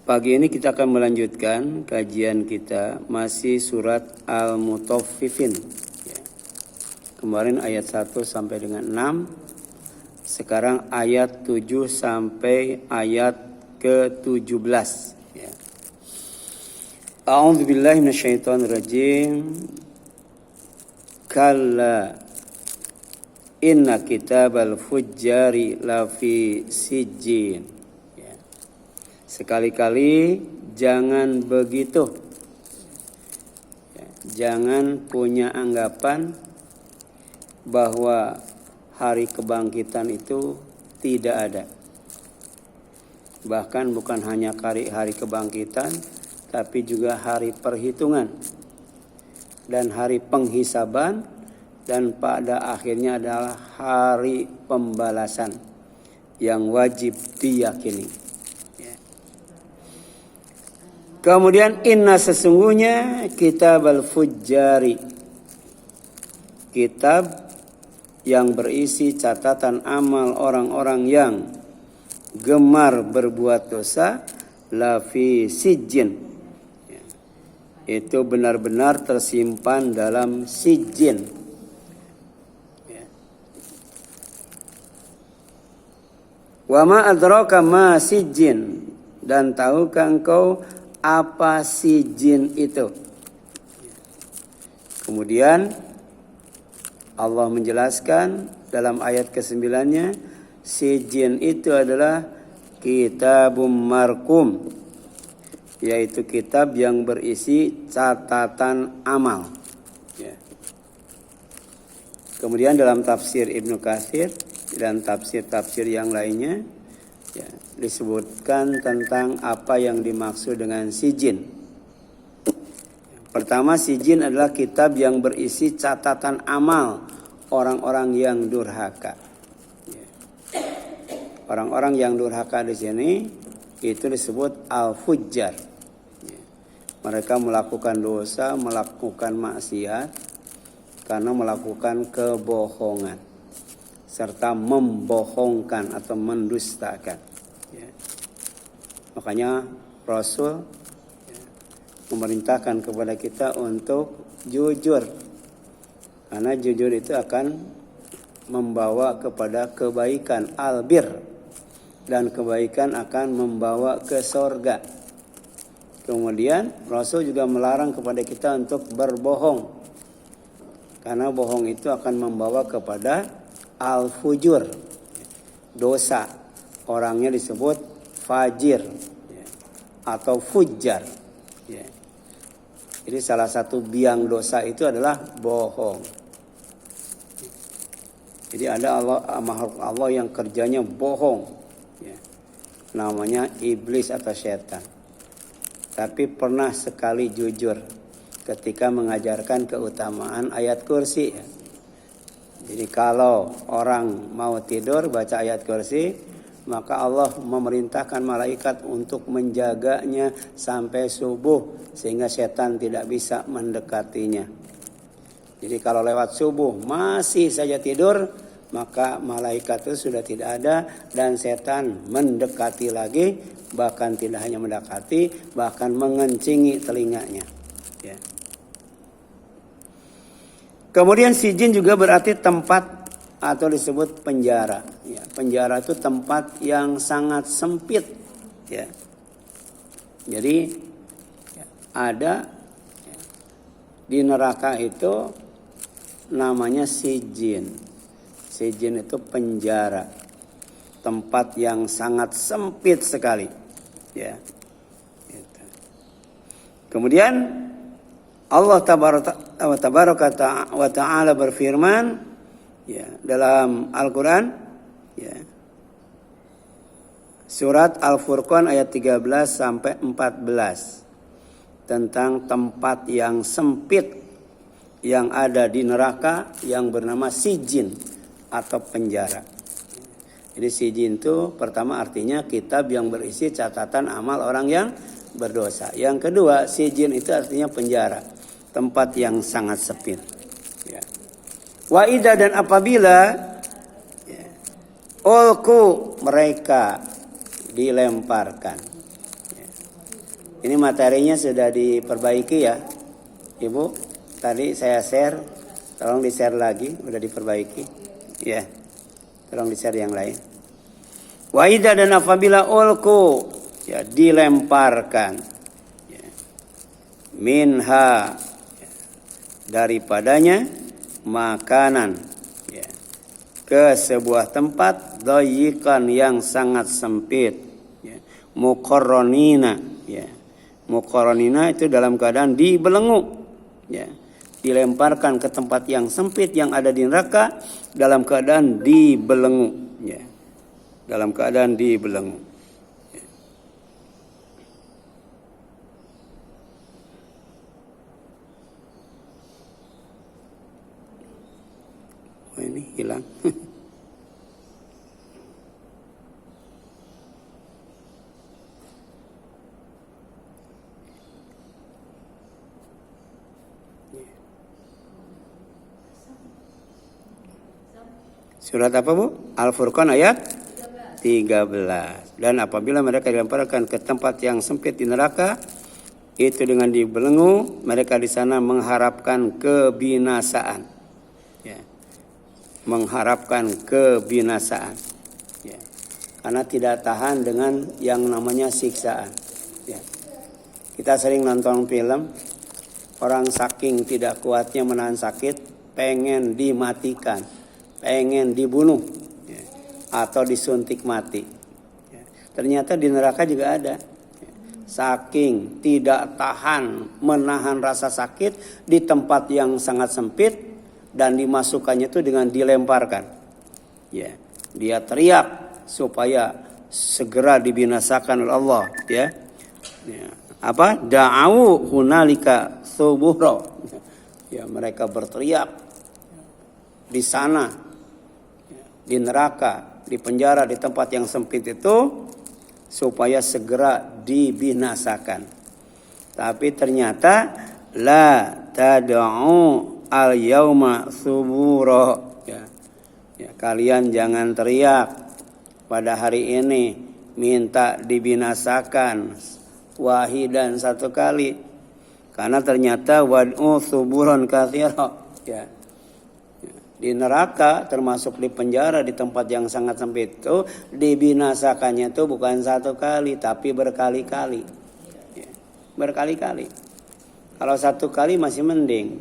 Pagi ini kita akan melanjutkan kajian kita masih surat Al-Mutaffifin. Ya. Kemarin ayat 1 sampai dengan 6. Sekarang ayat 7 sampai ayat ke-17. Ya. A'udzubillahi minasyaitonirrajim. Kalla inna kitabal fujjari lafi sijjin. Sekali-kali jangan begitu. Jangan punya anggapan bahwa hari kebangkitan itu tidak ada. Bahkan bukan hanya hari kebangkitan, tapi juga hari perhitungan dan hari penghisaban, dan pada akhirnya adalah hari pembalasan yang wajib diyakini. Kemudian inna sesungguhnya kitab al-fujjari, kitab yang berisi catatan amal orang-orang yang gemar berbuat dosa, lafi sijjin, itu benar-benar tersimpan dalam sijjin. Wa ma adraka ma sijjin, dan tahukah engkau apa sijjin itu? Kemudian Allah menjelaskan dalam ayat ke-9-nya, sijjin itu adalah kitabum markum, yaitu kitab yang berisi catatan amal. Ya. Kemudian dalam tafsir Ibnu Katsir dan tafsir-tafsir yang lainnya, ya, disebutkan tentang apa yang dimaksud dengan sijjin. Pertama, sijjin adalah kitab yang berisi catatan amal orang-orang yang durhaka. Orang-orang yang durhaka di sini itu disebut al-fujjar. Mereka melakukan dosa, melakukan maksiat karena melakukan kebohongan serta membohongkan atau mendustakan. Ya. Makanya Rasul memerintahkan kepada kita untuk jujur, karena jujur itu akan membawa kepada kebaikan, albir, dan kebaikan akan membawa ke sorga. Kemudian Rasul juga melarang kepada kita untuk berbohong, karena bohong itu akan membawa kepada al-fujur, dosa. Orangnya disebut fajir atau fujjar. Jadi salah satu biang dosa itu adalah bohong. Jadi ada makhluk Allah yang kerjanya bohong, namanya iblis atau setan. Tapi pernah sekali jujur ketika mengajarkan keutamaan ayat kursi. Jadi kalau orang mau tidur baca ayat kursi, maka Allah memerintahkan malaikat untuk menjaganya sampai subuh sehingga setan tidak bisa mendekatinya. Jadi kalau lewat subuh masih saja tidur, maka malaikat itu sudah tidak ada dan setan mendekati lagi, bahkan tidak hanya mendekati, bahkan mengencingi telinganya. Ya. Kemudian sijjin juga berarti tempat atau disebut penjara. Ya, penjara itu tempat yang sangat sempit. Ya. Jadi ada di neraka itu namanya sijjin. Sijjin itu penjara, tempat yang sangat sempit sekali. Ya. Kemudian Allah tabaraka wa ta'ala berfirman, ya, dalam Al-Quran, ya, surat Al-Furqan ayat 13 sampai 14 tentang tempat yang sempit yang ada di neraka yang bernama sijjin atau penjara. Jadi sijjin itu pertama artinya kitab yang berisi catatan amal orang yang berdosa. Yang kedua, sijjin itu artinya penjara, tempat yang sangat sempit. Ya. Wa idza, dan apabila, ya, ulku, mereka dilemparkan. Ya. Ini materinya sudah diperbaiki ya, Ibu. Tadi saya share, tolong di-share lagi, udah diperbaiki. Ya, tolong di-share yang lain. Wa idza dan apabila ulku, ya dilemparkan, ya, minha, ya, daripadanya makanan, ya, ke sebuah tempat dayikan yang sangat sempit, ya, muqarranina, ya. Muqarranina itu dalam keadaan dibelenggu, ya. Dilemparkan ke tempat yang sempit yang ada di neraka dalam keadaan dibelenggu, ya. Dalam keadaan dibelenggu. Ya. Oh, ini hilang. Surat apa, Bu? Al-Furqan ayat 13. Dan apabila mereka dilemparkan ke tempat yang sempit di neraka, itu dengan dibelenggu, mereka di sana mengharapkan kebinasaan. Ya. Mengharapkan kebinasaan. Ya. Karena tidak tahan dengan yang namanya siksaan. Ya. Kita sering nonton film, orang saking tidak kuatnya menahan sakit, pengen dimatikan. Pengen dibunuh, ya, atau disuntik mati, ya. Ternyata di neraka juga ada, ya. Saking tidak tahan menahan rasa sakit di tempat yang sangat sempit dan dimasukkannya itu dengan dilemparkan, ya. Dia teriak supaya segera dibinasakan oleh Allah, ya. Ya. Apa? Da'au hunalika suburo, ya, mereka berteriak di sana, di neraka, di penjara, di tempat yang sempit itu supaya segera dibinasakan. Tapi ternyata la tad'u al yauma suburo, ya. Ya, kalian jangan teriak pada hari ini minta dibinasakan wahidan satu kali, karena ternyata wad'u suburon katsira, ya. Di neraka termasuk di penjara di tempat yang sangat sempit itu dibinasakannya itu bukan satu kali tapi berkali-kali, ya, berkali-kali. Kalau satu kali masih mending,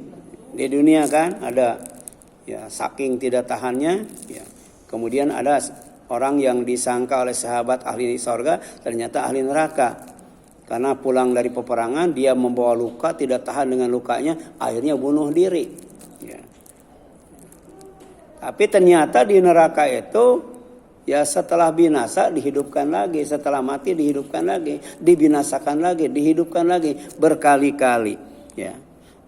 di dunia kan ada, ya, saking tidak tahannya, ya, kemudian ada orang yang disangka oleh sahabat ahli surga ternyata ahli neraka karena pulang dari peperangan dia membawa luka, tidak tahan dengan lukanya, akhirnya bunuh diri, ya. Tapi ternyata di neraka itu, ya, setelah binasa dihidupkan lagi, setelah mati dihidupkan lagi, dibinasakan lagi, dihidupkan lagi berkali-kali, ya.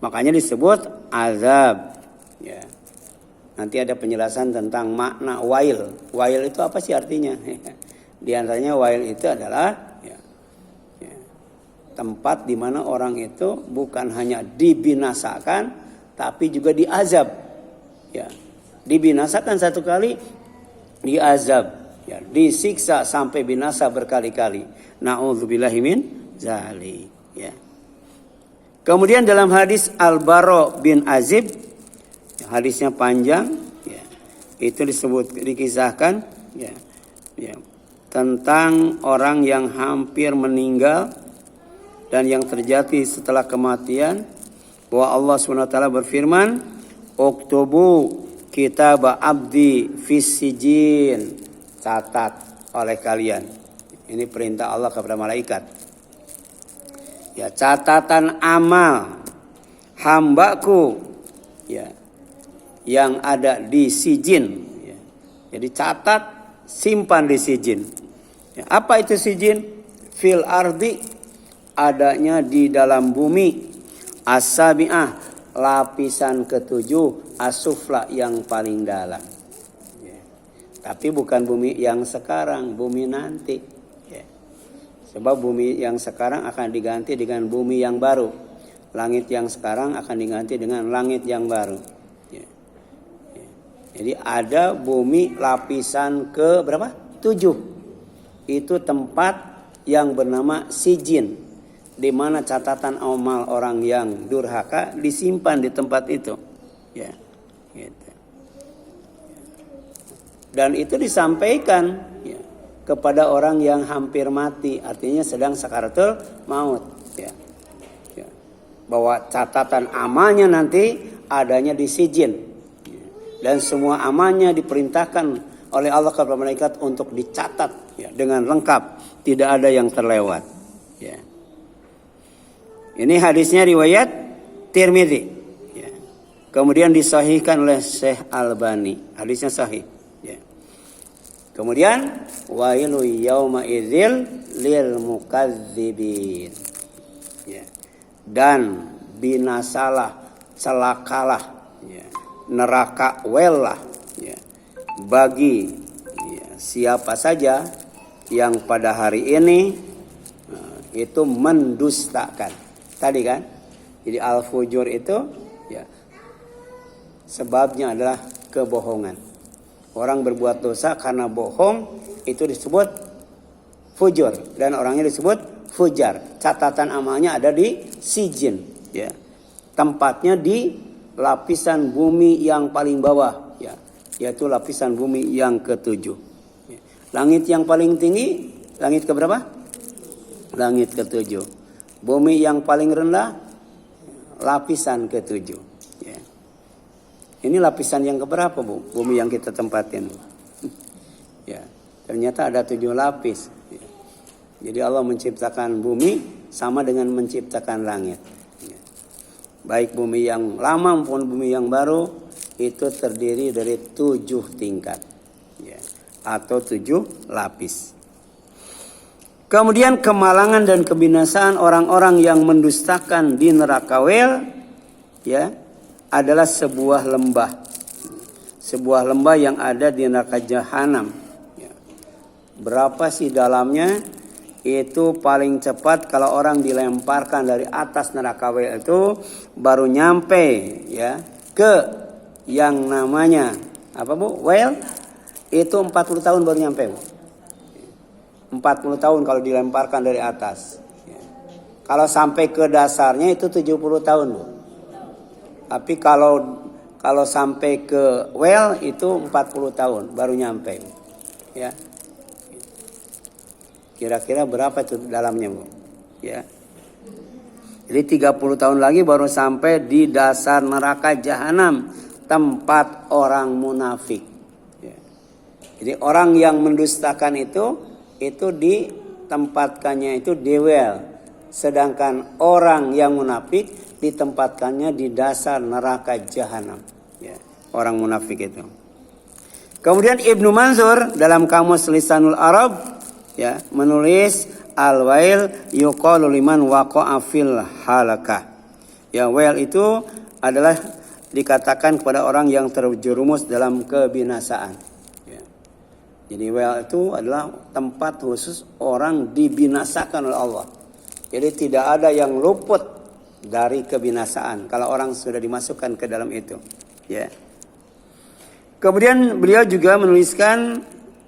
Makanya disebut azab, ya. Nanti ada penjelasan tentang makna wail. Wail itu apa sih artinya? Di antaranya wail itu adalah, ya, ya, tempat di mana orang itu bukan hanya dibinasakan tapi juga diazab, ya. Dibinasakan satu kali, diazab, ya, disiksa sampai binasa berkali-kali. Na'udzubillahi min dzalik, ya. Kemudian dalam hadis Al-Bara bin Azib, hadisnya panjang, ya, itu dikisahkan, ya, ya, tentang orang yang hampir meninggal dan yang terjadi setelah kematian, bahwa Allah SWT berfirman, "Uktubu kitab abdi fis sijin," catat oleh kalian. Ini perintah Allah kepada malaikat. Ya, catatan amal hambaku, ya, yang ada di sijin, ya. Jadi catat, simpan di sijin. Ya, apa itu sijin? Fil ardi, adanya di dalam bumi. As-sabi'ah, lapisan ketujuh, asufla yang paling dalam. Ya. Tapi bukan bumi yang sekarang, bumi nanti. Ya. Sebab bumi yang sekarang akan diganti dengan bumi yang baru. Langit yang sekarang akan diganti dengan langit yang baru. Ya. Ya. Jadi ada bumi lapisan ke berapa? 7. Itu tempat yang bernama sijin. di mana catatan amal orang yang durhaka disimpan di tempat itu. Ya, gitu. Dan itu disampaikan ya, kepada orang yang hampir mati, artinya sedang sakaratul maut. Ya. Ya. Bahwa catatan amalnya nanti adanya di sijin. Ya. Dan semua amalnya diperintahkan oleh Allah kepada malaikat untuk dicatat ya, dengan lengkap, tidak ada yang terlewat. Ya. Ini hadisnya riwayat Tirmidzi. Ya. Kemudian disahihkan oleh Syekh Albani. Hadisnya sahih. Ya. Kemudian wailu yauma idzil lil mukadzibin. Ya. Dan binasalah, celakalah, ya, neraka welah ya, bagi ya, siapa saja yang pada hari ini itu mendustakan. Tadi kan, jadi al-fujur itu ya sebabnya adalah kebohongan. Orang berbuat dosa karena bohong itu disebut fujur dan orangnya disebut fujar. Catatan amalnya ada di sijin, ya. Tempatnya di lapisan bumi yang paling bawah, ya, yaitu lapisan bumi yang ketujuh. Ya. Langit yang paling tinggi, langit keberapa? Langit ketujuh. Bumi yang paling rendah, lapisan ketujuh. Ya. Ini lapisan yang keberapa, Bu? Bumi yang kita tempatin. Ya, ternyata ada 7 lapis. Ya. Jadi Allah menciptakan bumi sama dengan menciptakan langit. Ya. Baik bumi yang lama maupun bumi yang baru itu terdiri dari 7 tingkat. Ya. Atau 7 lapis. Kemudian kemalangan dan kebinasaan orang-orang yang mendustakan di neraka wel ya adalah sebuah lembah. Sebuah lembah yang ada di neraka jahanam. Ya. Berapa sih dalamnya? Itu paling cepat kalau orang dilemparkan dari atas neraka wel itu baru nyampe ya ke yang namanya apa, Bu? Well itu 40 tahun baru nyampe, Bu. 40 tahun kalau dilemparkan dari atas. Ya. Kalau sampai ke dasarnya itu 70 tahun, Bu. Tapi kalau sampai ke well itu 40 tahun baru nyampe. Ya. Kira-kira berapa itu dalamnya, Bu? Ya. Jadi 30 tahun lagi baru sampai di dasar neraka jahanam, tempat orang munafik. Ya. Jadi orang yang mendustakan itu ditempatkannya itu di well. Sedangkan orang yang munafik ditempatkannya di dasar neraka jahanam. Ya, orang munafik itu. Kemudian Ibnu Mansur dalam Kamus Lisanul Arab ya menulis al-wail yuqalu liman waqa'a fil halakah. Ya, well itu adalah dikatakan kepada orang yang terjerumus dalam kebinasaan. Jadi well itu adalah tempat khusus orang dibinasakan oleh Allah. Jadi tidak ada yang luput dari kebinasaan kalau orang sudah dimasukkan ke dalam itu. Ya. Kemudian beliau juga menuliskan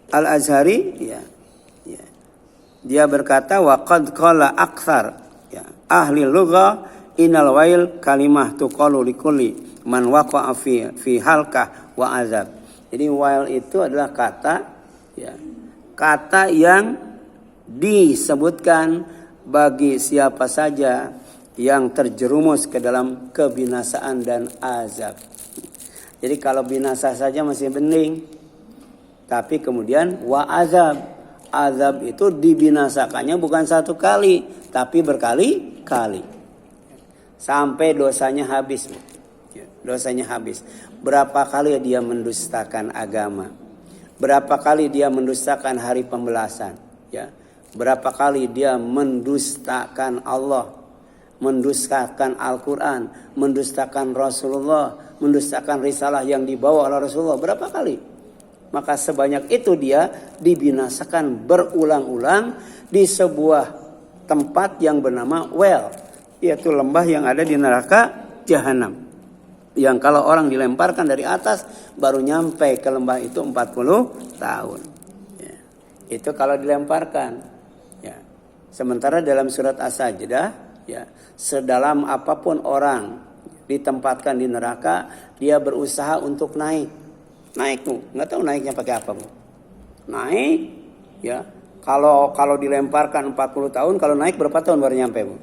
Al-Azhari. Ya. Ya. Dia berkata wa qad qala aktsar ya, ahli lugha innal wail kalimah tuqalu likulli man waqa'a fi halkah wa azab. Jadi wail itu adalah kata ya, kata yang disebutkan bagi siapa saja yang terjerumus ke dalam kebinasaan dan azab. Jadi kalau binasa saja masih bening, tapi kemudian wa azab. Azab itu dibinasakannya bukan satu kali, tapi berkali-kali. Sampai dosanya habis. Dosanya habis. Berapa kali dia mendustakan agama? Berapa kali dia mendustakan hari pembelasan, ya. Berapa kali dia mendustakan Allah, mendustakan Al-Quran, mendustakan Rasulullah, mendustakan risalah yang dibawa oleh Rasulullah. Berapa kali? Maka sebanyak itu dia dibinasakan berulang-ulang di sebuah tempat yang bernama well, yaitu lembah yang ada di neraka jahanam. Yang kalau orang dilemparkan dari atas baru nyampe ke lembah itu 40 tahun. Ya. Itu kalau dilemparkan. Ya. Sementara dalam surat As-Sajdah, ya, sedalam apapun orang ditempatkan di neraka, dia berusaha untuk naik. Naik tuh, nggak tahu naiknya pakai apa, Bu. Naik, ya. Kalau dilemparkan 40 tahun, kalau naik berapa tahun baru nyampe, Bu?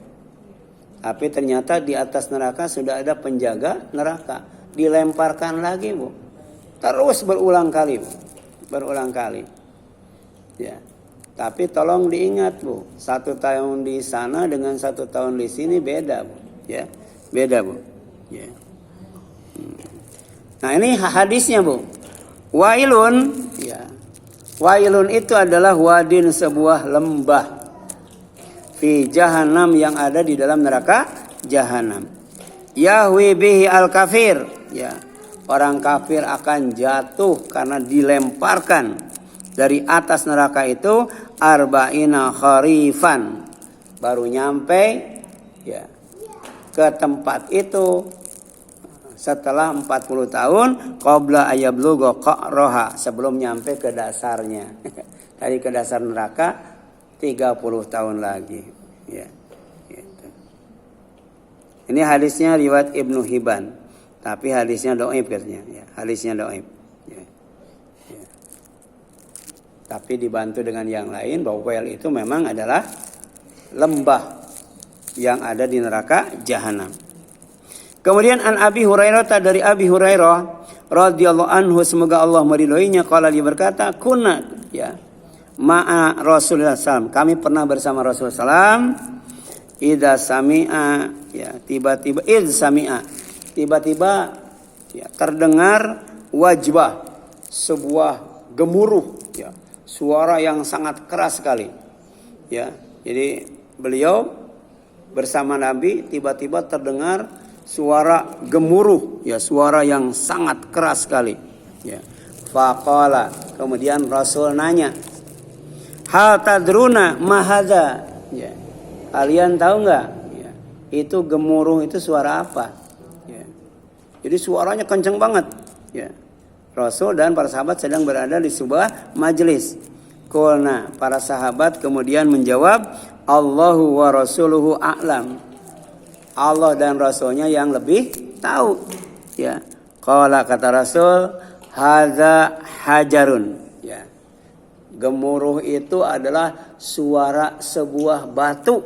Tapi ternyata di atas neraka sudah ada penjaga neraka. Dilemparkan lagi, Bu. Terus berulang kali, Bu. Berulang kali. Ya. Tapi tolong diingat, Bu. 1 tahun di sana dengan 1 tahun di sini beda, Bu. Ya. Beda, Bu. Ya. Nah, ini hadisnya, Bu. Wailun, ya. Wailun itu adalah wadin, sebuah lembah fi jahanam yang ada di dalam neraka jahanam. Yahwi bihi al-kafir, ya. Orang kafir akan jatuh karena dilemparkan dari atas neraka itu arba'ina kharifan. Baru nyampe, ya, ke tempat itu setelah 40 tahun qabla ayablugha qa'raha, sebelum nyampe ke dasarnya. Dari ke dasar neraka 30 tahun lagi, ya. Gitu. Ini hadisnya riwayat Ibnu Hibban, tapi hadisnya dhaif katanya, ya. Hadisnya dhaif. Ya. Ya. Tapi dibantu dengan yang lain bahwa wel itu memang adalah lembah yang ada di neraka jahanam. Kemudian an Abi Hurairah, dari Abi Hurairah radhiyallahu anhu, semoga Allah meridhoinya, qala, dia berkata, kunna, ya, ma'a Rasulullah SAW, kami pernah bersama Rasulullah SAW, idza sami'a, ya, tiba-tiba ya, terdengar wajbah, sebuah gemuruh, ya, suara yang sangat keras sekali, ya. Jadi beliau bersama Nabi, tiba-tiba terdengar suara gemuruh, ya, suara yang sangat keras sekali, ya. Faqala, kemudian Rasul nanya, hal tadruna mahadza, ya, kalian tahu nggak, ya, itu gemuruh itu suara apa, ya. Jadi suaranya kencang banget, ya. Rasul dan para sahabat sedang berada di sebuah majelis. Qulna, para sahabat kemudian menjawab, Allahu wa rasuluhu a'lam, Allah dan Rasulnya yang lebih tahu, ya. Qala, kata Rasul, hadza hajarun, ya. Gemuruh itu adalah suara sebuah batu,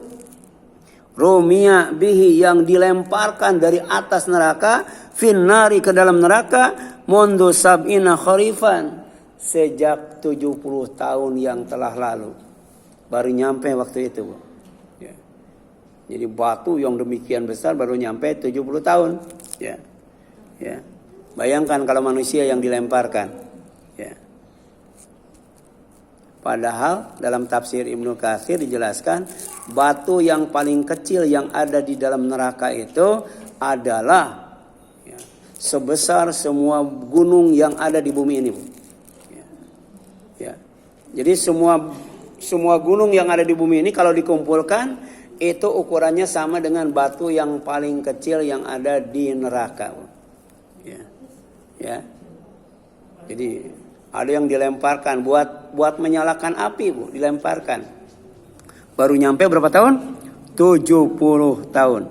rumiya bihi, yang dilemparkan dari atas neraka, finnari, ke dalam neraka, mundu sab'ina kharifan, sejak 70 tahun yang telah lalu. Baru nyampe waktu itu, Bu. Jadi batu yang demikian besar baru nyampe 70 tahun. Ya. Ya. Bayangkan kalau manusia yang dilemparkan. Ya. Padahal dalam tafsir Ibnu Katsir dijelaskan, batu yang paling kecil yang ada di dalam neraka itu adalah, ya, sebesar semua gunung yang ada di bumi ini. Ya. Ya. Jadi semua gunung yang ada di bumi ini kalau dikumpulkan, itu ukurannya sama dengan batu yang paling kecil yang ada di neraka. Ya. Ya. Jadi ada yang dilemparkan buat menyalakan api, Bu, dilemparkan. Baru nyampe berapa tahun? 70 tahun.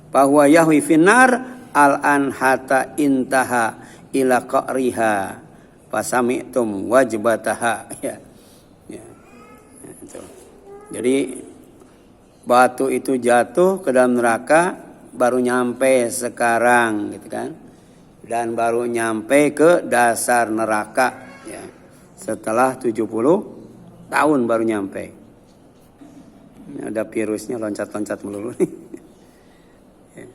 Bahwa yahwi finnar al-an hatta intaha ila qa'riha fasami'tum wajbataha. Ya. Ya. Itu. Jadi batu itu jatuh ke dalam neraka baru nyampe sekarang, gitu kan? Dan baru nyampe ke dasar neraka, ya. Setelah 70 tahun baru nyampe. Ini ada virusnya loncat-loncat melulu nih. Ya.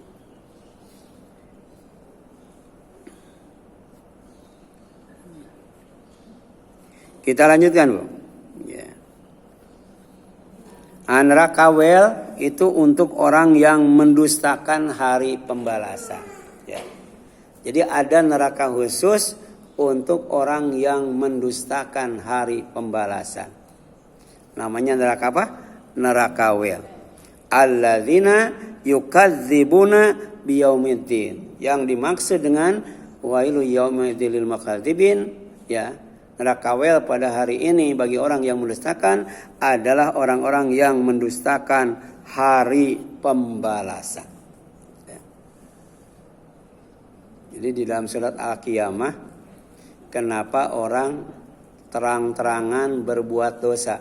Kita lanjutkan, Bu. Neraka wel itu untuk orang yang mendustakan hari pembalasan, ya. Jadi ada neraka khusus untuk orang yang mendustakan hari pembalasan. Namanya neraka apa? Neraka wel. Alladzina yukadzibuna biyaumiddin. Yang dimaksud dengan wailu yaumiddin lil mukadzibin, ya, Nerakawel pada hari ini bagi orang yang mendustakan adalah orang-orang yang mendustakan hari pembalasan. Ya. Jadi di dalam surat Al-Qiyamah, kenapa orang terang-terangan berbuat dosa?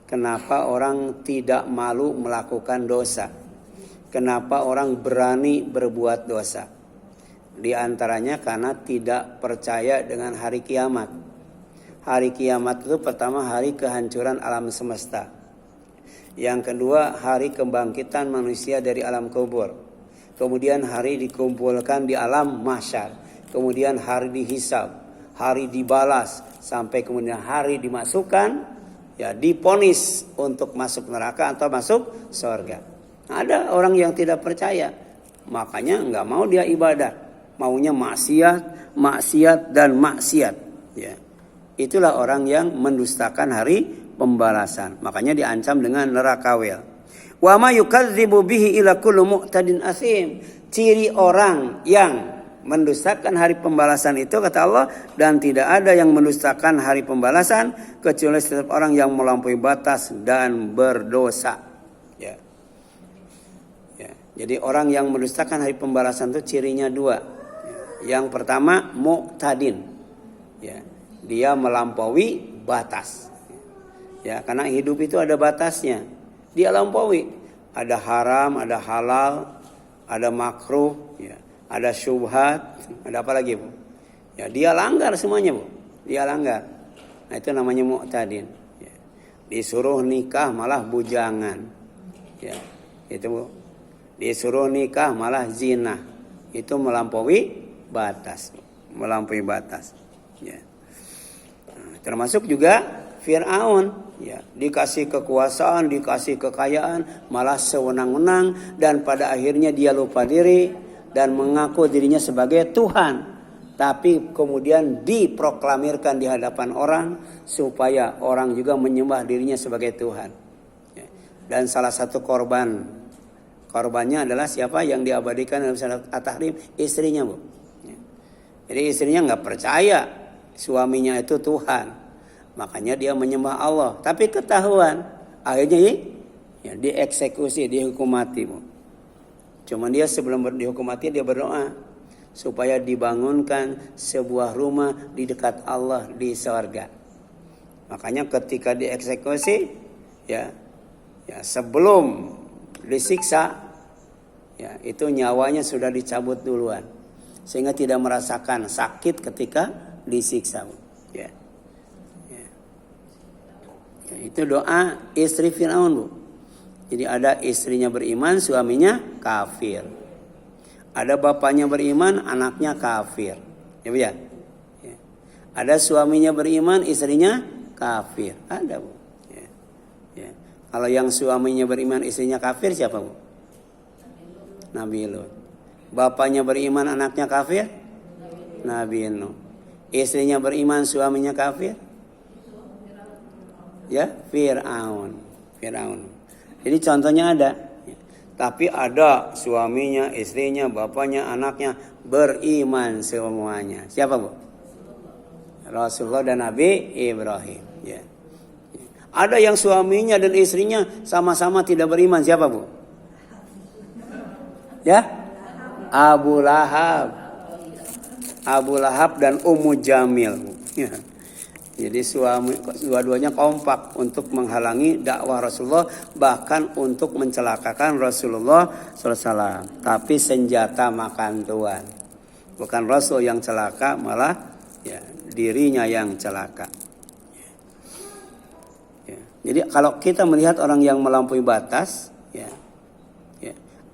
Kenapa orang tidak malu melakukan dosa? Kenapa orang berani berbuat dosa? Di antaranya karena tidak percaya dengan hari kiamat. Hari kiamat itu pertama hari kehancuran alam semesta. Yang kedua hari kebangkitan manusia dari alam kubur. Kemudian hari dikumpulkan di alam mahsyar. Kemudian hari dihisab, hari dibalas, sampai kemudian hari dimasukkan, ya diponis untuk masuk neraka atau masuk surga. Ada orang yang tidak percaya, makanya nggak mau dia ibadah. Maunya maksiat, maksiat dan maksiat. Ya. Itulah orang yang mendustakan hari pembalasan. Makanya diancam dengan nerakawel. Wa ma yukadzibu bihi ila kullu mu'tadin asim. Ciri orang yang mendustakan hari pembalasan itu kata Allah, dan tidak ada yang mendustakan hari pembalasan kecuali setiap orang yang melampaui batas dan berdosa. Ya. Ya. Jadi orang yang mendustakan hari pembalasan itu cirinya dua. Yang pertama mu'tadin, ya, dia melampaui batas, ya, karena hidup itu ada batasnya, dia lampaui, ada haram, ada halal, ada makruh, ya, ada syubhat, ada apa lagi, Bu? Ya, dia langgar semuanya, Bu, dia langgar. Nah itu namanya mu'tadin. Ya. Disuruh nikah malah bujangan, ya, itu Bu. Disuruh nikah malah zina, itu melampaui batas, melampaui batas. Ya. Nah, termasuk juga Fir'aun, ya, dikasih kekuasaan, dikasih kekayaan, malah sewenang-wenang, dan pada akhirnya dia lupa diri dan mengaku dirinya sebagai Tuhan. Tapi kemudian diproklamirkan di hadapan orang supaya orang juga menyembah dirinya sebagai Tuhan. Ya. Dan salah satu korbannya adalah siapa yang diabadikan dalam surat At-Tahrim? Istrinya, Bu. Jadi istrinya nggak percaya suaminya itu Tuhan, makanya dia menyembah Allah. Tapi ketahuan, akhirnya ya, dieksekusi, dihukum mati. Cuman dia sebelum dihukum mati dia berdoa supaya dibangunkan sebuah rumah di dekat Allah di surga. Makanya ketika dieksekusi, ya sebelum disiksa, ya itu nyawanya sudah dicabut duluan, sehingga tidak merasakan sakit ketika disiksa. Ya. Ya. Ya, itu doa istri Fir'aun, Bu. Jadi ada istrinya beriman, suaminya kafir. Ada bapaknya beriman, anaknya kafir. Ya, Bu, ya. Ya. Ada suaminya beriman, istrinya kafir. Ada, Bu. Ya. Ya. Kalau yang suaminya beriman, istrinya kafir siapa, Bu? Nabi Lut. Bapaknya beriman, anaknya kafir? Nabi Nuh. Istrinya beriman, suaminya kafir? Ya, Fir'aun. Jadi contohnya ada. Tapi ada suaminya, istrinya, bapaknya, anaknya beriman semuanya. Siapa, Bu? Rasulullah dan Nabi Ibrahim. Ya. Ada yang suaminya dan istrinya sama-sama tidak beriman. Siapa, Bu? Ya? Abu Lahab dan Ummu Jamil. Ya. Jadi dua-duanya kompak untuk menghalangi dakwah Rasulullah, bahkan untuk mencelakakan Rasulullah SAW. Tapi senjata makan tuan. Bukan Rasul yang celaka, malah ya, dirinya yang celaka. Ya. Jadi kalau kita melihat orang yang melampaui batas, ya,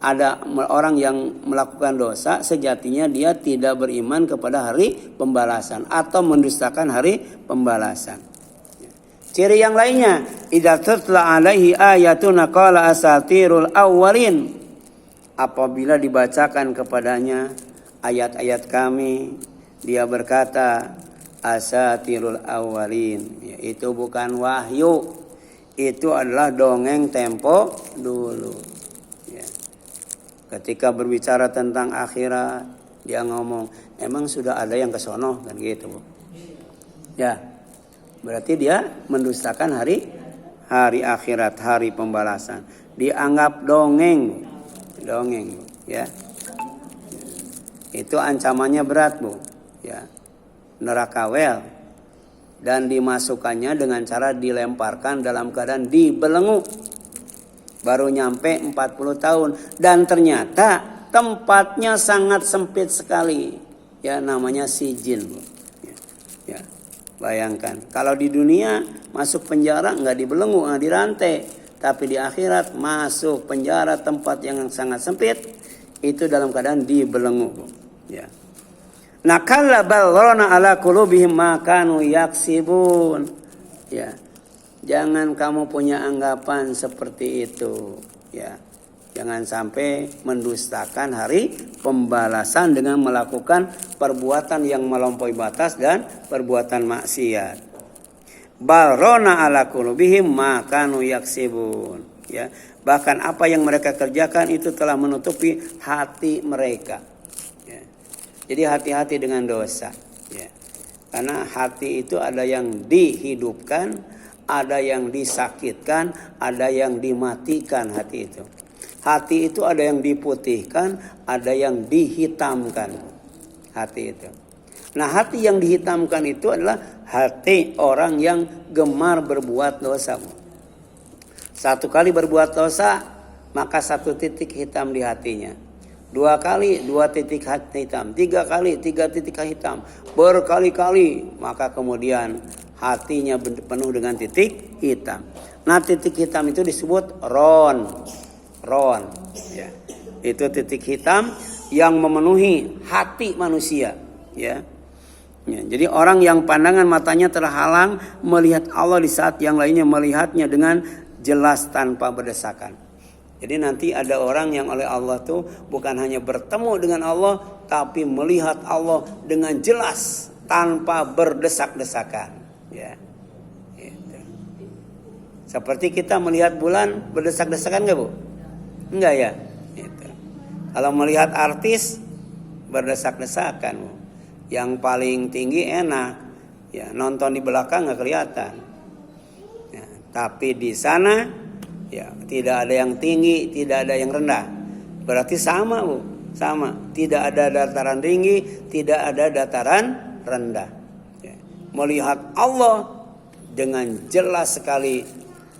ada orang yang melakukan dosa, sejatinya dia tidak beriman kepada hari pembalasan atau mendustakan hari pembalasan. Ciri yang lainnya, idza tutla alaihi ayatuna qala asatirul awwalin. Apabila dibacakan kepadanya ayat-ayat kami, dia berkata asatirul awwalin. Ya, itu bukan wahyu, itu adalah dongeng tempo dulu. Ketika berbicara tentang akhirat, dia ngomong, emang sudah ada yang kesono kan gitu, Bu. Ya, berarti dia mendustakan hari akhirat, hari pembalasan. Dianggap dongeng, ya. Itu ancamannya berat, Bu. Ya. Neraka wel. Dan dimasukkannya dengan cara dilemparkan dalam keadaan dibelenggu. Baru nyampe 40 tahun. Dan ternyata tempatnya sangat sempit sekali. Ya, namanya sijin, Bu. Ya. Bayangkan. Kalau di dunia masuk penjara nggak dibelenggu, nggak dirantai. Tapi di akhirat masuk penjara tempat yang sangat sempit. Itu dalam keadaan dibelenggu, Bu. Ya. Nakalla balghana ala qulubihim ma kanu yaksibun. Ya. Jangan kamu punya anggapan seperti itu, ya. Jangan sampai mendustakan hari pembalasan dengan melakukan perbuatan yang melampaui batas dan perbuatan maksiat. Balghana ala qulubihim ma kanu yaksibun, ya. Bahkan apa yang mereka kerjakan itu telah menutupi hati mereka. Jadi hati-hati dengan dosa, ya. Karena hati itu ada yang dihidupkan, ada yang disakitkan, ada yang dimatikan hati itu. Hati itu ada yang diputihkan, ada yang dihitamkan hati itu. Nah, hati yang dihitamkan itu adalah hati orang yang gemar berbuat dosa. Satu kali berbuat dosa, maka satu titik hitam di hatinya. 2 kali 2 titik hitam, 3 kali 3 titik hitam, berkali-kali, maka kemudian hatinya penuh dengan titik hitam. Nah, titik hitam itu disebut ron, ya. Itu titik hitam yang memenuhi hati manusia, ya. Ya, jadi orang yang pandangan matanya terhalang melihat Allah di saat yang lainnya melihatnya dengan jelas tanpa berdesakan. Jadi nanti ada orang yang oleh Allah tuh bukan hanya bertemu dengan Allah, tapi melihat Allah dengan jelas tanpa berdesak-desakan. Ya, gitu. Seperti kita melihat bulan berdesak-desakan nggak, Bu? Enggak, ya. Gitu. Kalau melihat artis berdesak-desakan, Bu. Yang paling tinggi enak, ya, nonton di belakang nggak kelihatan. Ya, tapi di sana ya, tidak ada yang tinggi, tidak ada yang rendah. Berarti sama, Bu. Sama. Tidak ada dataran tinggi, tidak ada dataran rendah. Ya. Melihat Allah dengan jelas sekali,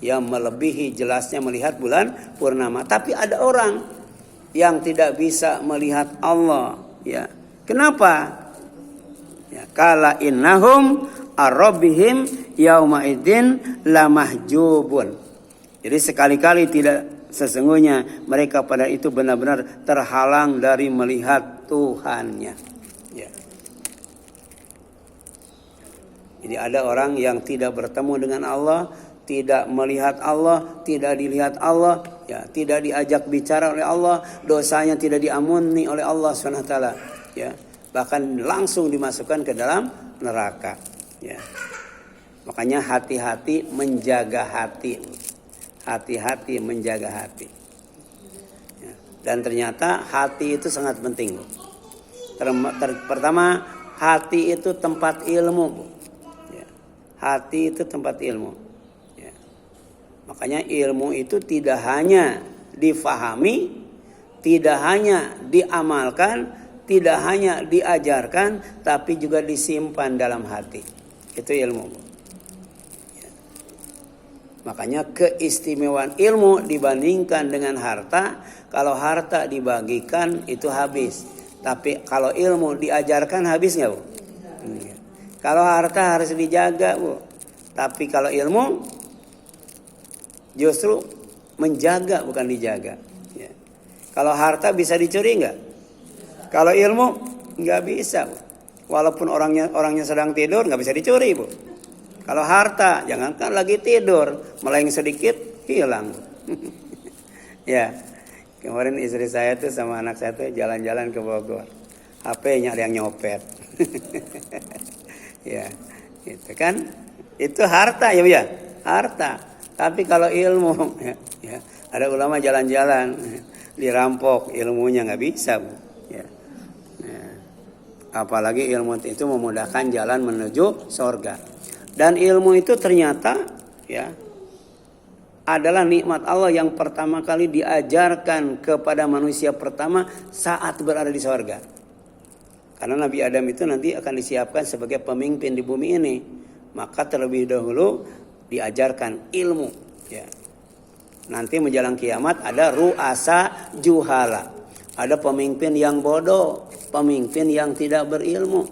yang melebihi jelasnya melihat bulan purnama. Tapi ada orang yang tidak bisa melihat Allah. Ya. Kenapa? Ya, kala innahum ar-rabbihim yauma idzin lamahjubun. Jadi sekali-kali tidak, sesungguhnya mereka pada itu benar-benar terhalang dari melihat Tuhannya. Ya. Jadi ada orang yang tidak bertemu dengan Allah, tidak melihat Allah, tidak dilihat Allah, ya, tidak diajak bicara oleh Allah, dosanya tidak diampuni oleh Allah SWT, ya. Bahkan langsung dimasukkan ke dalam neraka. Ya. Makanya hati-hati menjaga hati. Hati-hati menjaga hati. Ya. Dan ternyata hati itu sangat penting. Pertama, hati itu tempat ilmu. Ya. Hati itu tempat ilmu. Ya. Makanya ilmu itu tidak hanya difahami, tidak hanya diamalkan, tidak hanya diajarkan, tapi juga disimpan dalam hati. Itu ilmu. Makanya keistimewaan ilmu dibandingkan dengan harta. Kalau harta dibagikan itu habis. Tapi kalau ilmu diajarkan habis nggak, Bu? Kalau harta harus dijaga, Bu. Tapi kalau ilmu justru menjaga bukan dijaga. Ya. Kalau harta bisa dicuri nggak? Kalau ilmu nggak bisa, Bu. Walaupun orangnya sedang tidur nggak bisa dicuri, Bu. Kalau harta, jangankan lagi tidur, meleng sedikit, hilang. Ya, kemarin istri saya tuh sama anak saya tuh jalan-jalan ke Bogor. HP-nya ada yang nyopet. Ya, itu kan, itu harta ya, Bu, ya, harta. Tapi kalau ilmu, ya, ada ulama jalan-jalan, dirampok, ilmunya nggak bisa, Bu. Ya. Nah, Apalagi ilmu itu memudahkan jalan menuju surga. Dan ilmu itu ternyata ya adalah nikmat Allah yang pertama kali diajarkan kepada manusia pertama saat berada di surga. Karena Nabi Adam itu nanti akan disiapkan sebagai pemimpin di bumi ini. Maka terlebih dahulu diajarkan ilmu. Ya. Nanti menjelang kiamat ada ru'asa juhala. Ada pemimpin yang bodoh, pemimpin yang tidak berilmu.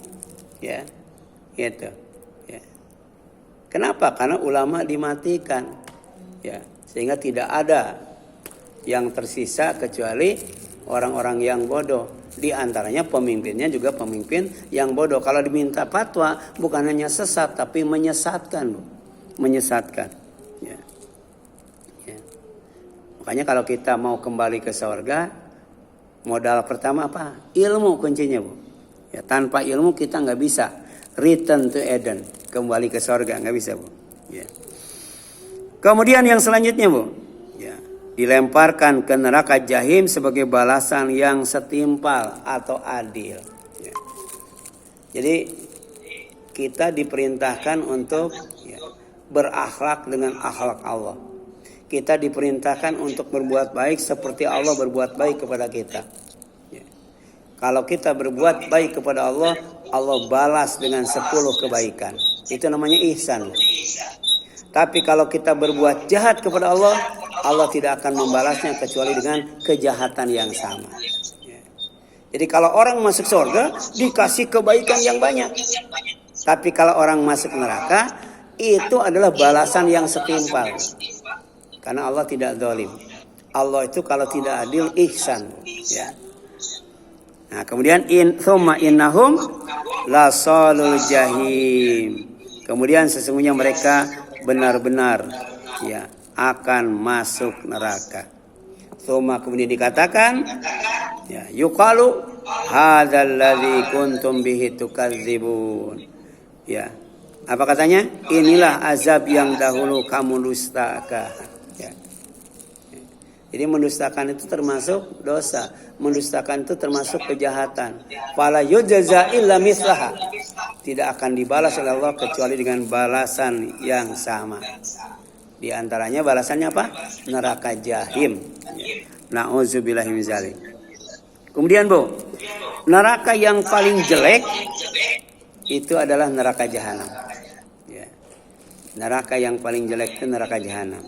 Ya, gitu. Ya. Kenapa? Karena ulama dimatikan. Ya, sehingga tidak ada yang tersisa kecuali orang-orang yang bodoh. Di antaranya pemimpinnya juga pemimpin yang bodoh. Kalau diminta fatwa bukan hanya sesat tapi menyesatkan, menyesatkan. Ya. Ya. Makanya kalau kita mau kembali ke surga, modal pertama apa? Ilmu kuncinya, Bu. Ya, tanpa ilmu kita nggak bisa return to Eden, kembali ke surga, nggak bisa, Bu. Ya. Kemudian yang selanjutnya, Bu, ya, dilemparkan ke neraka jahim sebagai balasan yang setimpal atau adil. Ya. Jadi kita diperintahkan untuk ya, berakhlak dengan akhlak Allah. Kita diperintahkan untuk berbuat baik seperti Allah berbuat baik kepada kita. Ya. Kalau kita berbuat baik kepada Allah, Allah balas dengan 10 kebaikan. Itu namanya ihsan. Tapi kalau kita berbuat jahat kepada Allah, Allah tidak akan membalasnya kecuali dengan kejahatan yang sama. Ya. Jadi kalau orang masuk surga, dikasih kebaikan yang banyak. Tapi kalau orang masuk neraka, itu adalah balasan yang setimpal. Karena Allah tidak zalim. Allah itu kalau tidak adil, ihsan. Ya. Nah, kemudian thumma innahum lasalul jahim. Kemudian sesungguhnya mereka benar-benar ya akan masuk neraka. Thumma kemudian dikatakan ya yuqalu hadzal ladzi kuntum bihi tukadzibun. Ya. Apa katanya? Inilah azab yang dahulu kamu dustakan. Ya. Jadi mendustakan itu termasuk dosa. Mendustakan itu termasuk kejahatan. Fala yujza illa mislaha. Tidak akan dibalas oleh Allah kecuali dengan balasan yang sama. Di antaranya balasannya apa? Neraka jahim. Na'udzubillahi min dzalik. Kemudian, Bu, neraka yang paling jelek itu adalah neraka jahanam. Ya. Neraka yang paling jelek itu neraka jahanam.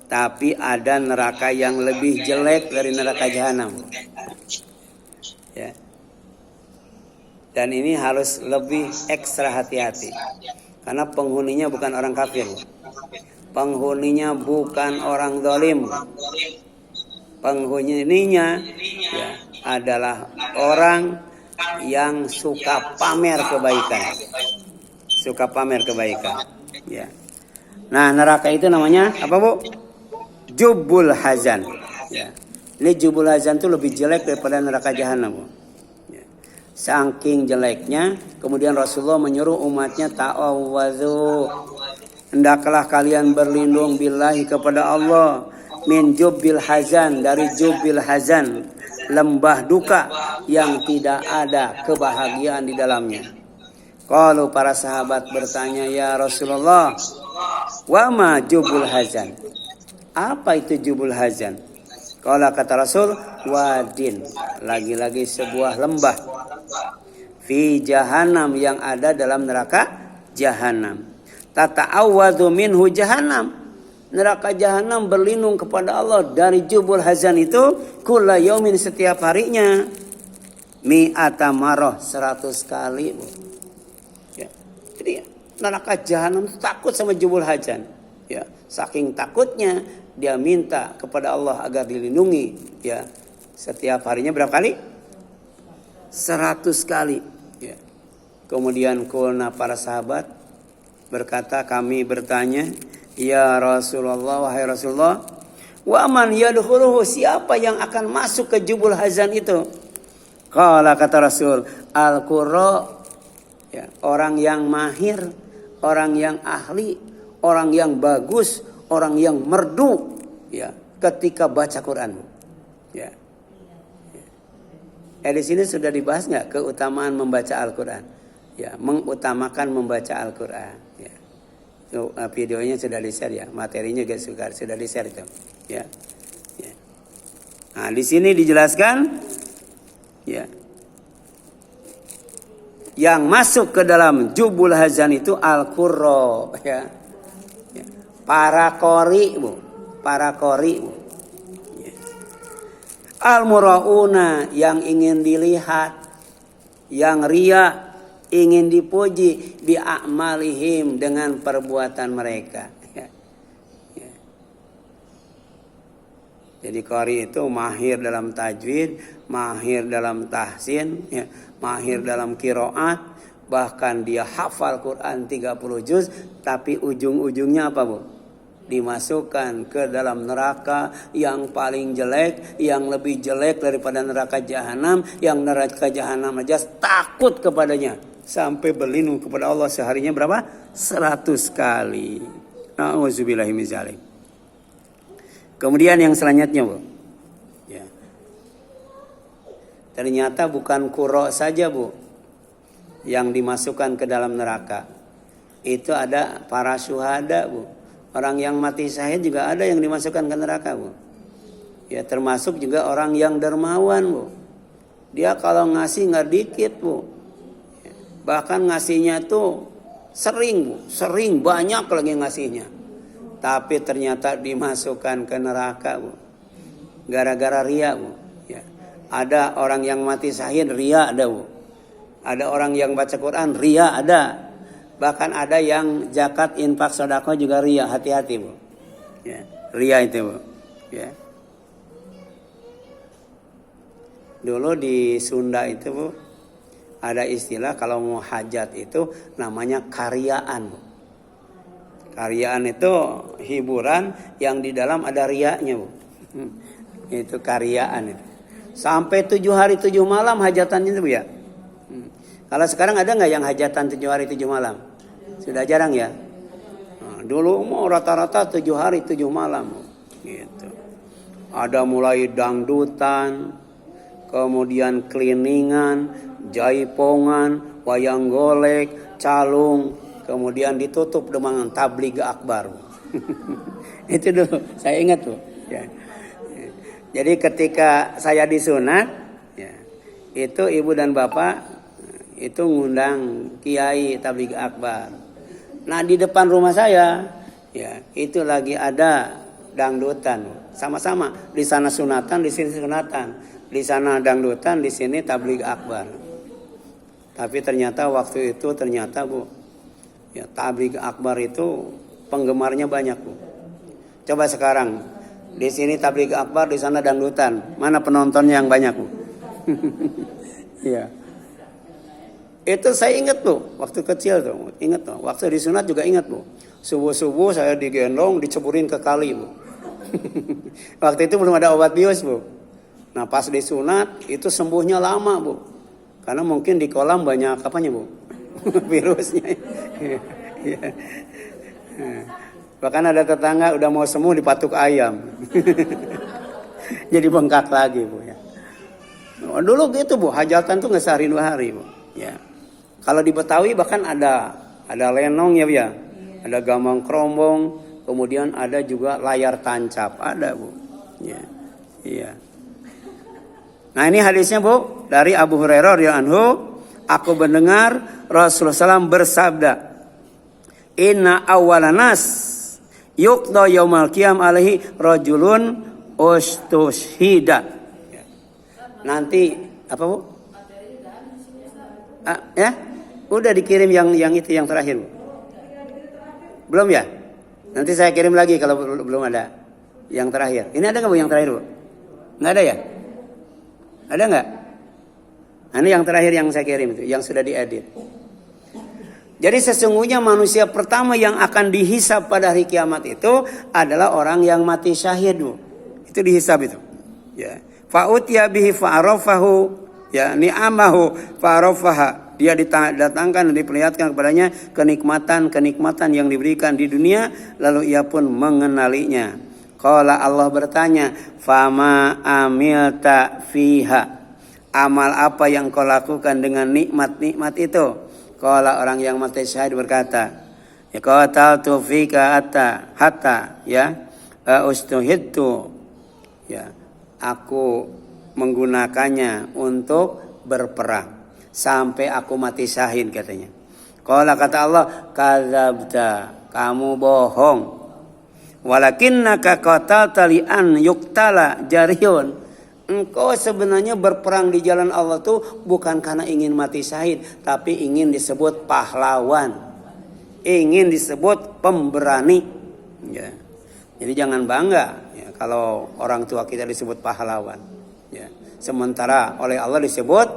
Tapi ada neraka yang lebih jelek dari neraka jahanam. Ya. Dan ini harus lebih ekstra hati-hati. Karena penghuninya bukan orang kafir. Penghuninya bukan orang zalim. Penghuninya ya, adalah orang yang suka pamer kebaikan. Suka pamer kebaikan. Ya. Nah, neraka itu namanya apa, Bu? Jubul hazan. Ya. Ini jubul hazan itu lebih jelek daripada neraka jahanam, Bu. Saking jeleknya, kemudian Rasulullah menyuruh umatnya ta'awwadzu. Hendaklah kalian berlindung billahi kepada Allah min jubbil hazan, dari jubbil hazan, lembah duka yang tidak ada kebahagiaan di dalamnya. Kalau para sahabat bertanya, ya Rasulullah, wa ma jubul hazan? Apa itu jubul hazan? Kalau kata Rasul, wadin, lagi-lagi sebuah lembah. Fi jahanam, yang ada dalam neraka jahanam. Tata'awwadhu minhu jahanam. Neraka jahanam berlindung kepada Allah dari jubul hazan itu kulla yaumin, setiap harinya. Mi'ata marah, 100 kali. Ya. Jadi neraka jahanam takut sama jubul hazan. Ya, saking takutnya dia minta kepada Allah agar dilindungi. Ya, setiap harinya berapa kali? 100 kali. Ya. Kemudian kulna, para sahabat berkata, kami bertanya, ya Rasulullah, wahai Rasulullah, wa man yadkhuluhu, siapa yang akan masuk ke jubul hazan itu? Qala, kata Rasul, al-qurra, ya, orang yang mahir, orang yang ahli, orang yang bagus, orang yang merdu, ya, ketika baca Quran. Ya. Di sini sudah dibahas nggak keutamaan membaca Al-Quran? Ya, mengutamakan membaca Al-Quran. Ya. Itu, videonya sudah di-share ya, materinya juga sudah di-share itu. Ya. Ya. Nah, di sini dijelaskan, ya, yang masuk ke dalam jubul hazan itu al-qurra, ya. Ya. Para qori, Bu. Para qori, Bu. Al-murauna yang ingin dilihat, yang ria ingin dipuji, bi a'malihim dengan perbuatan mereka. Ya. Ya. Jadi qari itu mahir dalam tajwid, mahir dalam tahsin, ya, mahir dalam qiraat, bahkan dia hafal Quran 30 juz, tapi ujung-ujungnya apa, Bu? Dimasukkan ke dalam neraka yang paling jelek, yang lebih jelek daripada neraka jahanam, yang neraka jahanam aja takut kepadanya sampai berlindung kepada Allah seharinya berapa? 100 kali. Nauzubillahi min dzalik. Kemudian yang selanjutnya, Bu. Ya. Ternyata bukan qurra saja, Bu, yang dimasukkan ke dalam neraka. Itu ada para syuhada, Bu. Orang yang mati syahid juga ada yang dimasukkan ke neraka, Bu. Ya, termasuk juga orang yang dermawan, Bu. Dia kalau ngasih nggak dikit, Bu. Bahkan ngasihnya tuh sering, Bu. Sering, banyak lagi ngasihnya. Tapi ternyata dimasukkan ke neraka, Bu. Gara-gara ria, Bu. Ya. Ada orang yang mati syahid, ria ada, Bu. Ada orang yang baca Quran, ria ada. Bahkan ada yang zakat, infak, sedekah juga ria. Hati-hati, Bu. Ya, ria itu, Bu. Ya. Dulu di Sunda itu, Bu, ada istilah kalau mau hajat itu namanya karyaan, Bu. Karyaan itu hiburan yang di dalam ada riaknya, Bu. Itu karyaan itu. Sampai 7 hari 7 malam hajatan itu, Bu, ya. Kalau sekarang ada nggak yang hajatan 7 hari 7 malam? Sudah jarang ya. Nah, dulu mau rata-rata 7 hari 7 malam. Gitu. Ada mulai dangdutan, kemudian kliningan, jaipongan, wayang golek, calung, kemudian ditutup dengan tabligh akbar. Itu dulu saya ingat, tuh. Ya. Jadi ketika saya disunat, ya, itu ibu dan bapak itu ngundang kiai tabligh akbar. Nah, di depan rumah saya, ya, itu lagi ada dangdutan, sama-sama. Di sana sunatan, di sini sunatan. Di sana dangdutan, di sini tabligh akbar. Tapi ternyata waktu itu Bu, ya, tabligh akbar itu penggemarnya banyak, Bu. Coba sekarang di sini tabligh akbar, di sana dangdutan. Mana penontonnya yang banyak, Bu? Iya. Itu saya ingat, Bu, waktu kecil tuh, ingat tuh. Waktu disunat juga ingat, Bu. Subuh-subuh saya digendong, diceburin ke kali, Bu. Waktu itu belum ada obat bius, Bu. Nah, pas disunat itu sembuhnya lama, Bu. Karena mungkin di kolam banyak apanya, Bu? Virusnya. Bahkan ada tetangga udah mau sembuh dipatuk ayam. Jadi bengkak lagi, Bu, ya. Dulu gitu, Bu, hajatan tuh nggak sehari 2 hari, Bu. Ya. Kalau di Betawi bahkan ada lenong, ya, Bu, ya. Ada gambang kerombong, kemudian ada juga layar tancap, ada, Bu. Ya. Iya. Nah, ini hadisnya, Bu, dari Abu Hurairah radhiyallahu anhu, aku mendengar Rasulullah SAW bersabda, "Inna awwalanas yuqda yaumal qiyam alaihi rajulun ustushhida." Ya. Nanti apa, Bu? Ya? Udah dikirim yang itu yang terakhir, Bu. Belum ya? Nanti saya kirim lagi kalau belum ada yang terakhir. Ini ada nggak, Bu, yang terakhir, Bu? Nggak ada ya? Ada nggak? Ini yang terakhir yang saya kirim itu, yang sudah diedit. Jadi sesungguhnya manusia pertama yang akan dihisab pada hari kiamat itu adalah orang yang mati syahid, Bu. Itu dihisab itu. Ya. Fa'utiya bihi fa'arafahu, ya, ni'amahu fa'arafaha. Dia didatangkan dan diperlihatkan kepadanya kenikmatan yang diberikan di dunia, lalu ia pun mengenalinya. Qala, Allah bertanya, "Fama amilta fiha?" amal apa yang kau lakukan dengan nikmat-nikmat itu? Qala, orang yang mati syahid berkata, ya qataltu fika hatta ya ustuhidtu, ya aku menggunakannya untuk berperang sampai aku mati syahid katanya. Qala, kata Allah, kadzabta, kamu bohong. Walakinnaka qatalta li an yuqtala jariyun. Engkau sebenarnya berperang di jalan Allah tuh bukan karena ingin mati syahid, tapi ingin disebut pahlawan, ingin disebut pemberani. Ya. Jadi jangan bangga ya, kalau orang tua kita disebut pahlawan. Ya. Sementara oleh Allah disebut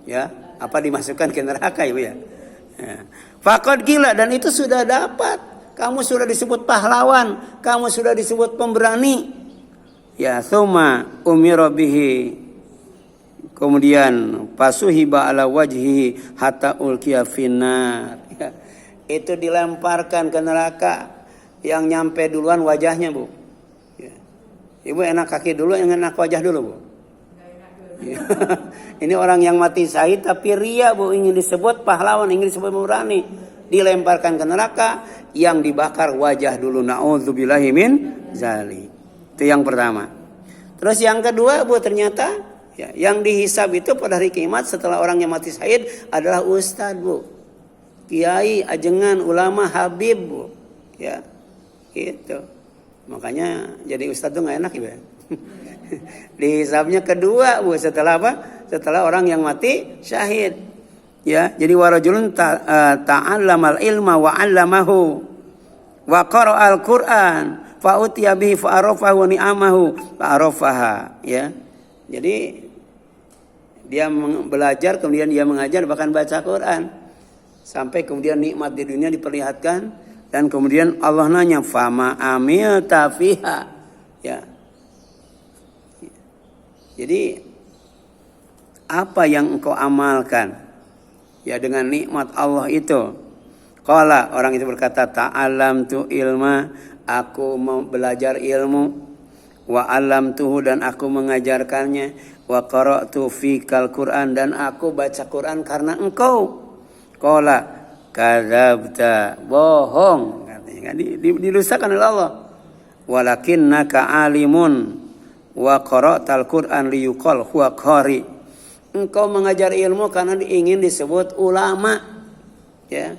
ya apa dimasukkan ke neraka ibu ya. Ya. Faqad gila, dan itu sudah dapat. Kamu sudah disebut pahlawan, kamu sudah disebut pemberani. Ya, thumma umira bihi, kemudian pasuhiba ala wajhihi hatta ulqiya finnar. Ya, itu dilemparkan ke neraka, yang nyampe duluan wajahnya bu. Ya. Ibu enak kaki dulu, yang enak wajah dulu bu. Ya. Ini orang yang mati syahid tapi ria bu, ingin disebut pahlawan, ingin disebut pemberani, dilemparkan ke neraka, yang dibakar wajah dulu. Na'udzubillahi min zalik. Itu yang pertama. Terus yang kedua bu, ternyata ya, yang dihisab itu pada hari kiamat setelah orang yang mati syahid adalah ustadz bu, kiai, ajengan, ulama, habib bu, ya gitu. Makanya jadi ustadz tuh nggak enak ya. Dihisabnya kedua bu, setelah apa? Setelah orang yang mati syahid. Ya, jadi warajulun ta'allamal ilma wa 'allamahu wa qara'al Qur'an fa utiya bihi fa arafahu ni'amahu fa arafaha, ya. Jadi dia belajar, kemudian dia mengajar, bahkan baca Quran, sampai kemudian nikmat di dunia diperlihatkan, dan kemudian Allah nanya fama amilta fiha, ya. Jadi apa yang engkau amalkan ya dengan nikmat Allah itu? Qala, orang itu berkata, ta'allamtu ilma, aku mau belajar ilmu, wa 'allamtuhu, dan aku mengajarkannya, wa qara'tu fikal Qur'an, dan aku baca Quran karena engkau. Qala, kadzabta, bohong katanya, didustakan oleh Allah. Walakinnaka alimun wa qara'tal Qur'an liyuqal huwa qari. Engkau mengajar ilmu karena ingin disebut ulama, ya,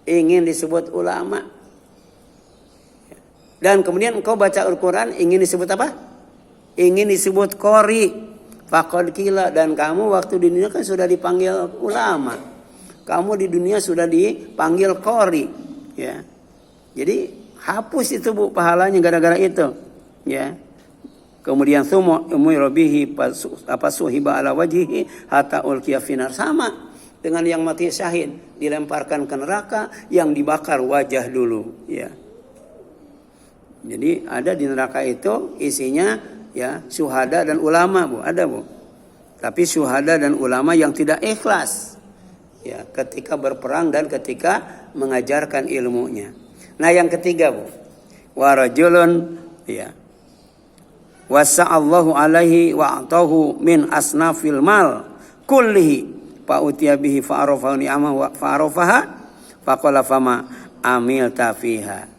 ingin disebut ulama. Dan kemudian engkau baca Al-Quran ingin disebut apa? Ingin disebut qari. Faqad qila, dan kamu waktu di dunia kan sudah dipanggil ulama, kamu di dunia sudah dipanggil qari, ya. Jadi hapus itu bu pahalanya gara-gara itu, ya. Kemudian summa umira bihi suhiba ala wajhihi hatta ulqiya finar, sama dengan yang mati syahid, dilemparkan ke neraka, yang dibakar wajah dulu, ya. Jadi ada di neraka itu isinya ya syuhada dan ulama bu, ada bu. Tapi syuhada dan ulama yang tidak ikhlas, ya, ketika berperang dan ketika mengajarkan ilmunya. Nah yang ketiga bu, warajulun, ya, wasa'allahu alaihi wa'atahu min asnafil mal kullihi fa'utiya bihi fa'arafahu ni'amah wa fa'arafaha faqala fama amilta fiha.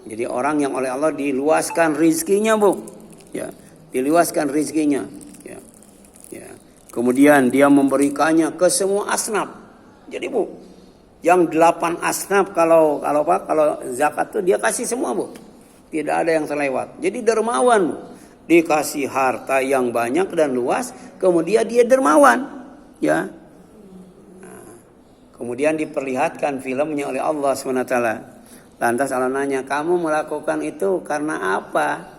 Jadi orang yang oleh Allah diluaskan rizkinya bu, ya, diluaskan rizkinya, ya, ya. Kemudian dia memberikannya ke semua asnaf. Jadi bu, yang 8 asnaf kalau zakat tuh dia kasih semua bu, tidak ada yang terlewat. Jadi dermawan bu. Dikasih harta yang banyak dan luas, kemudian dia dermawan, ya. Nah, kemudian diperlihatkan filmnya oleh Allah SWT. Lantas Allah nanya, kamu melakukan itu karena apa?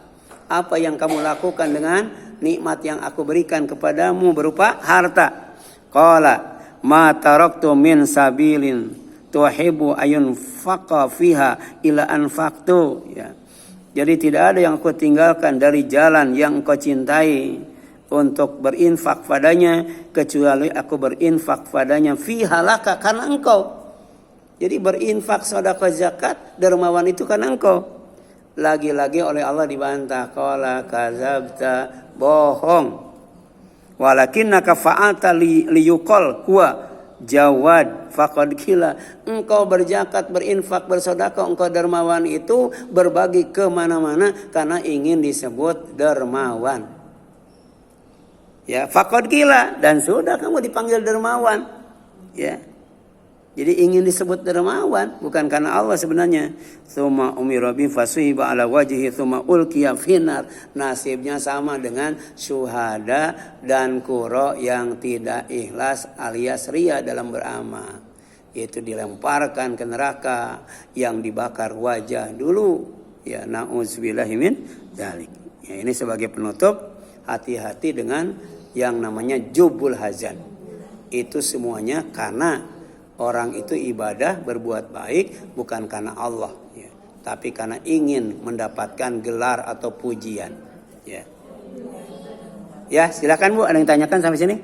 Apa yang kamu lakukan dengan nikmat yang aku berikan kepadamu berupa harta? Qala ma taraktu min sabilin tuhibbu ayun faqa fiha ila anfaqtu, ya. Jadi tidak ada yang aku tinggalkan dari jalan yang engkau cintai untuk berinfak padanya, kecuali aku berinfak padanya fiha laka, karena engkau. Jadi berinfak sedekah zakat dermawan itu karena engkau. Lagi-lagi oleh Allah dibantah, qala kadzabta, bohong. Walakinnaka fa'alta liyuqal huwa jawad faqad kila. Engkau berzakat, berinfak, bersedekah, engkau dermawan itu berbagi ke mana-mana karena ingin disebut dermawan. Ya, faqad kila, dan sudah kamu dipanggil dermawan. Ya. Jadi ingin disebut dermawan bukan karena Allah sebenarnya. Tsumma umira bi fasuhiba ala wajhi tsumma ulqiya finar. Nasibnya sama dengan syuhada dan qurra yang tidak ikhlas alias ria dalam beramal. Itu dilemparkan ke neraka yang dibakar wajah dulu. Ya, nauzubillahi min dzalik. Ya, ini sebagai penutup, hati-hati dengan yang namanya jubul hazan. Itu semuanya karena orang itu ibadah berbuat baik bukan karena Allah, ya, tapi karena ingin mendapatkan gelar atau pujian. Ya, ya silakan Bu, ada yang tanyakan sampai sini?